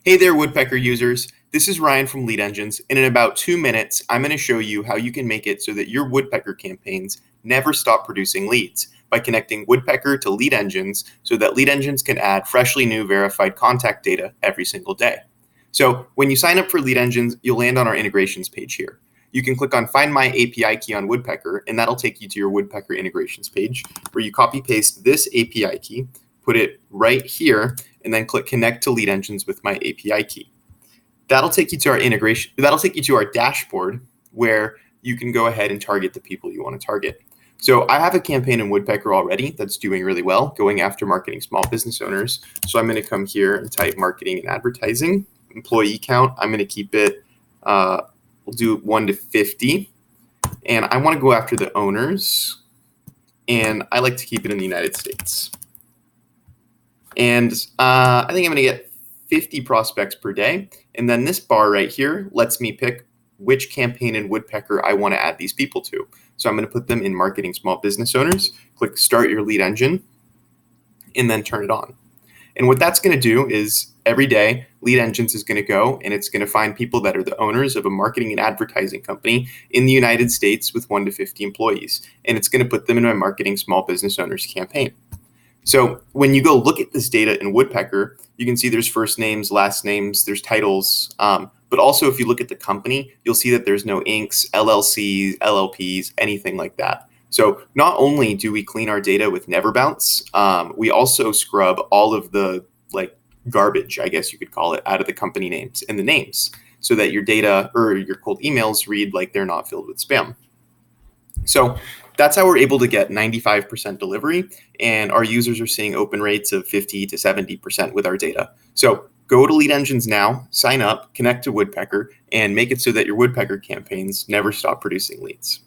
Hey there, Woodpecker users. This is Ryan from Lead Engines, and in about 2 minutes, I'm going to show you how you can make it so that your Woodpecker campaigns never stop producing leads by connecting Woodpecker to Lead Engines so that Lead Engines can add freshly new verified contact data every single day. So when you sign up for Lead Engines, you'll land on our integrations page here. You can click on Find My API Key on Woodpecker, and that'll take you to your Woodpecker integrations page where you copy paste this API key, put it right here, and then click Connect to Lead Engines with my API key. That'll take you to our integration. That'll take you to our dashboard where you can go ahead and target the people you want to target. So I have a campaign in Woodpecker already that's doing really well, going after marketing small business owners. So I'm going to come here and type marketing and advertising. Employee count, I'm going to keep it, we'll do 1 to 50. And I want to go after the owners. And I like to keep it in the United States. And I think I'm going to get 50 prospects per day. And then this bar right here lets me pick which campaign in Woodpecker I want to add these people to. So I'm going to put them in marketing small business owners, click Start Your Lead Engine, and then turn it on. And what that's going to do is every day, Lead Engines is going to go and it's going to find people that are the owners of a marketing and advertising company in the United States with 1 to 50 employees. And it's going to put them in my marketing small business owners campaign. So when you go look at this data in Woodpecker, you can see there's first names, last names, there's titles. But also if you look at the company, you'll see that there's no Incs, LLCs, LLPs, anything like that. So not only do we clean our data with NeverBounce, we also scrub all of the garbage, I guess you could call it, out of the company names and the names so that your data or your cold emails read like they're not filled with spam. So that's how we're able to get 95% delivery, and our users are seeing open rates of 50 to 70% with our data. So go to Lead Engines now, sign up, connect to Woodpecker, and make it so that your Woodpecker campaigns never stop producing leads.